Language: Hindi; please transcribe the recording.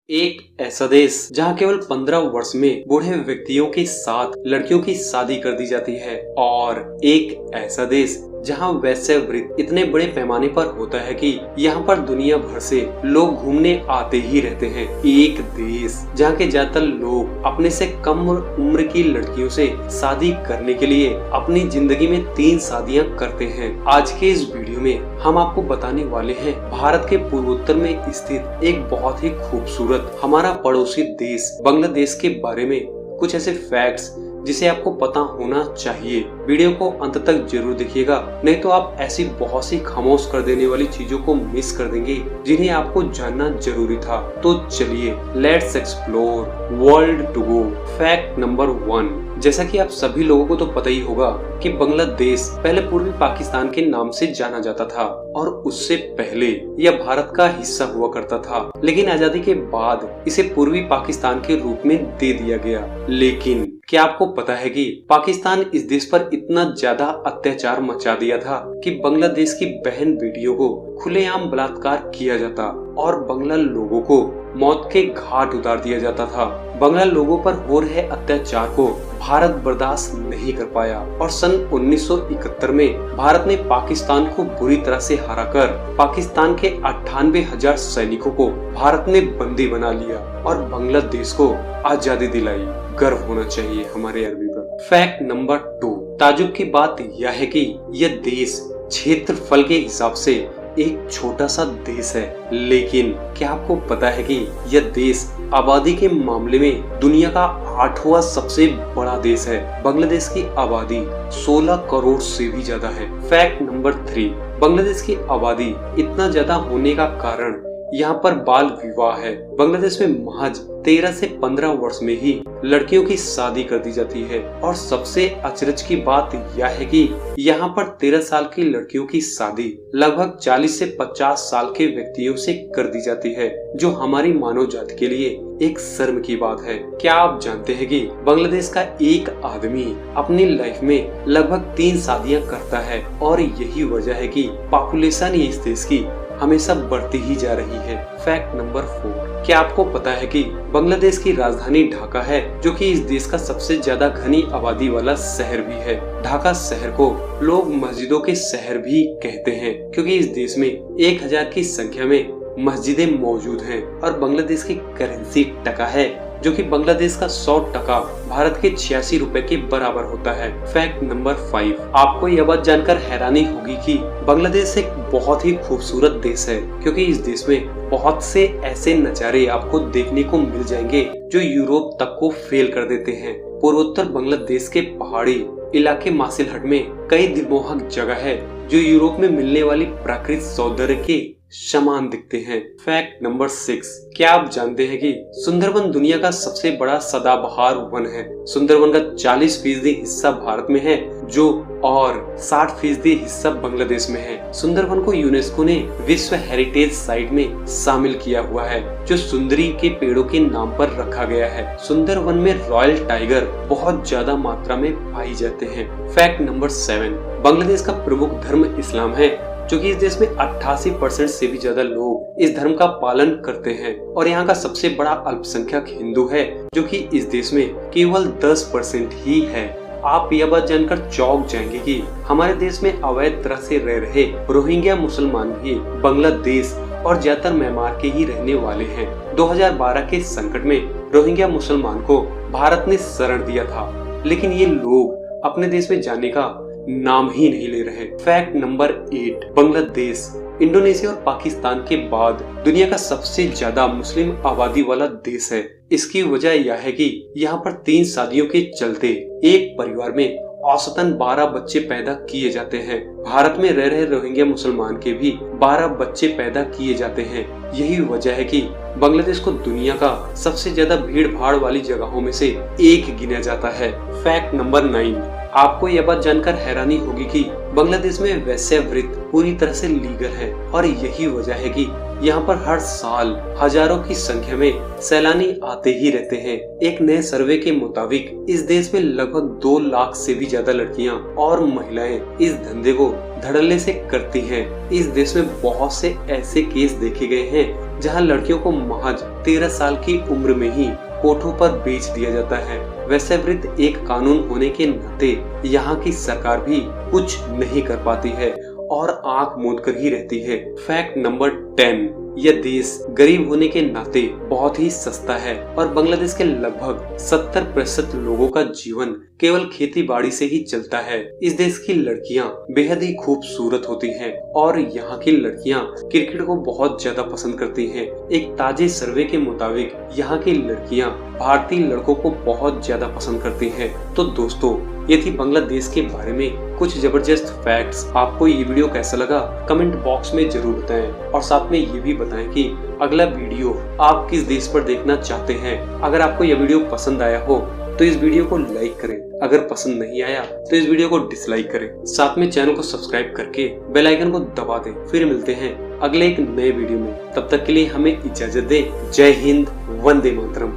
एक ऐसा देश जहां केवल 15 वर्ष में बूढ़े व्यक्तियों के साथ लड़कियों की शादी कर दी जाती है और एक ऐसा देश जहां वेश्यावृत्ति इतने बड़े पैमाने पर होता है कि यहाँ पर दुनिया भर से लोग घूमने आते ही रहते हैं। एक देश जहाँ के ज्यादातर लोग अपने से कम उम्र की लड़कियों से शादी करने के लिए अपनी जिंदगी में 3 शादियां करते हैं। आज के इस वीडियो में हम आपको बताने वाले हैं भारत के पूर्वोत्तर में स्थित एक बहुत ही खूबसूरत हमारा पड़ोसी देश बांग्लादेश के बारे में कुछ ऐसे फैक्ट्स जिसे आपको पता होना चाहिए। वीडियो को अंत तक जरूर देखिएगा, नहीं तो आप ऐसी बहुत सी खामोश कर देने वाली चीजों को मिस कर देंगे जिन्हें आपको जानना जरूरी था। तो चलिए let's explore world to go. Fact number 1, जैसा कि आप सभी लोगों को तो पता ही होगा कि बांग्लादेश पहले पूर्वी पाकिस्तान के नाम से जाना जाता था और उससे पहले यह भारत का हिस्सा हुआ करता था, लेकिन आजादी के बाद इसे पूर्वी पाकिस्तान के रूप में दे दिया गया। लेकिन क्या आपको पता है कि पाकिस्तान इस देश पर इतना ज्यादा अत्याचार मचा दिया था कि बांग्लादेश की बहन बेटियों को खुलेआम बलात्कार किया जाता और बांग्ला लोगों को मौत के घाट उतार दिया जाता था। बांग्ला लोगों पर हो रहे अत्याचार को भारत बर्दाश्त नहीं कर पाया और सन 1971 में भारत ने पाकिस्तान को बुरी तरह से हराकर पाकिस्तान के 98,000 सैनिकों को भारत ने बंदी बना लिया और बांग्लादेश को आजादी दिलाई। गर्व होना चाहिए हमारे अरबी पर। फैक्ट नंबर 2, ताजुब की बात यह है कि यह देश क्षेत्रफल के हिसाब से एक छोटा सा देश है, लेकिन क्या आपको पता है कि यह देश आबादी के मामले में दुनिया का 8वां सबसे बड़ा देश है। बांग्लादेश की आबादी 16 करोड़ से भी ज्यादा है। फैक्ट नंबर 3, बांग्लादेश की आबादी इतना ज्यादा होने का कारण यहाँ पर बाल विवाह है। बांग्लादेश में महज 13 से 15 वर्ष में ही लड़कियों की शादी कर दी जाती है और सबसे अचरज की बात यह है कि यहाँ पर 13 साल की लड़कियों की शादी लगभग 40 से 50 साल के व्यक्तियों से कर दी जाती है, जो हमारी मानव जाति के लिए एक शर्म की बात है। क्या आप जानते हैं कि बांग्लादेश का एक आदमी अपनी लाइफ में लगभग 3 शादियां करता है और यही वजह है कि पॉपुलेशन इस देश की हमेशा बढ़ती ही जा रही है। फैक्ट नंबर 4, क्या आपको पता है कि बांग्लादेश की राजधानी ढाका है, जो कि इस देश का सबसे ज्यादा घनी आबादी वाला शहर भी है। ढाका शहर को लोग मस्जिदों के शहर भी कहते हैं क्योंकि इस देश में 1000 की संख्या में मस्जिदें मौजूद हैं और बांग्लादेश की करेंसी टका है, जो कि बांग्लादेश का 100 टका भारत के 86 रुपए के बराबर होता है। फैक्ट नंबर 5, आपको यह बात जानकर हैरानी होगी कि बांग्लादेश एक बहुत ही खूबसूरत देश है क्योंकि इस देश में बहुत से ऐसे नजारे आपको देखने को मिल जाएंगे जो यूरोप तक को फेल कर देते हैं। पूर्वोत्तर बांग्लादेश के पहाड़ी इलाके मासिलहट में कई दिलमोहक जगह है जो यूरोप में मिलने वाली प्राकृतिक सौंदर्य के समान दिखते हैं। फैक्ट नंबर 6, क्या आप जानते हैं कि सुंदरबन दुनिया का सबसे बड़ा सदाबहार वन है। सुंदरबन का 40% हिस्सा भारत में है जो और 60% हिस्सा बांग्लादेश में है। सुंदरबन को यूनेस्को ने विश्व हेरिटेज साइट में शामिल किया हुआ है, जो सुंदरी के पेड़ों के नाम पर रखा गया है। सुंदरबन में रॉयल टाइगर बहुत ज्यादा मात्रा में पाई जाते हैं। फैक्ट नंबर 7, बांग्लादेश का प्रमुख धर्म इस्लाम है, जो कि इस देश में 88% से भी ज्यादा लोग इस धर्म का पालन करते हैं और यहाँ का सबसे बड़ा अल्पसंख्यक हिंदू है, जो कि इस देश में केवल 10% ही है। आप यह बात जानकर चौंक जाएंगे कि हमारे देश में अवैध तरह से रह रहे रोहिंग्या मुसलमान भी बांग्लादेश और ज्यादातर म्यांमार के ही रहने वाले हैं। 2012 के संकट में रोहिंग्या मुसलमान को भारत ने शरण दिया था, लेकिन ये लोग अपने देश में जाने का नाम ही नहीं ले रहे। फैक्ट नंबर 8, बांग्लादेश इंडोनेशिया और पाकिस्तान के बाद दुनिया का सबसे ज्यादा मुस्लिम आबादी वाला देश है। इसकी वजह यह है कि यहाँ पर 3 शादियों के चलते एक परिवार में औसतन 12 बच्चे पैदा किए जाते हैं। भारत में रह रहे रोहिंग्या मुसलमान के भी 12 बच्चे पैदा किए जाते हैं। यही वजह है कि बांग्लादेश को दुनिया का सबसे ज्यादा भीड़ भाड़ वाली जगहों में से एक गिना जाता है। फैक्ट नंबर 9, आपको यह बात जानकर हैरानी होगी कि बांग्लादेश में वेश्यावृत्ति पूरी तरह से लीगल है और यही वजह है कि यहाँ पर हर साल हजारों की संख्या में सैलानी आते ही रहते हैं। एक नए सर्वे के मुताबिक इस देश में लगभग 2 लाख से भी ज्यादा लड़कियां और महिलाएं इस धंधे को धड़ल्ले से करती हैं। इस देश में बहुत से ऐसे केस देखे गए हैं जहां लड़कियों को महज 13 साल की उम्र में ही कोठों पर बेच दिया जाता है। वेश्यावृत्ति एक कानून होने के नाते यहाँ की सरकार भी कुछ नहीं कर पाती है और आंख मूंद कर ही रहती है। फैक्ट नंबर 10, यह देश गरीब होने के नाते बहुत ही सस्ता है और बांग्लादेश के लगभग 70% लोगों का जीवन केवल खेती बाड़ी से ही चलता है। इस देश की लड़कियां बेहद ही खूबसूरत होती हैं और यहाँ की लड़कियां क्रिकेट को बहुत ज्यादा पसंद करती हैं। एक ताजे सर्वे के मुताबिक यहाँ की लड़कियां भारतीय लड़कों को बहुत ज्यादा पसंद करती हैं। तो दोस्तों, ये थी बांग्लादेश के बारे में कुछ जबरदस्त फैक्ट्स। आपको ये वीडियो कैसा लगा कमेंट बॉक्स में जरूर बताएं और साथ में ये भी बताएं कि अगला वीडियो आप किस देश पर देखना चाहते हैं। अगर आपको यह वीडियो पसंद आया हो तो इस वीडियो को लाइक करें, अगर पसंद नहीं आया तो इस वीडियो को डिसलाइक करें। साथ में चैनल को सब्सक्राइब करके बेल आइकन को दबा दें। फिर मिलते हैं अगले एक नए वीडियो में, तब तक के लिए हमें इजाजत दें। जय हिंद, वंदे मातरम।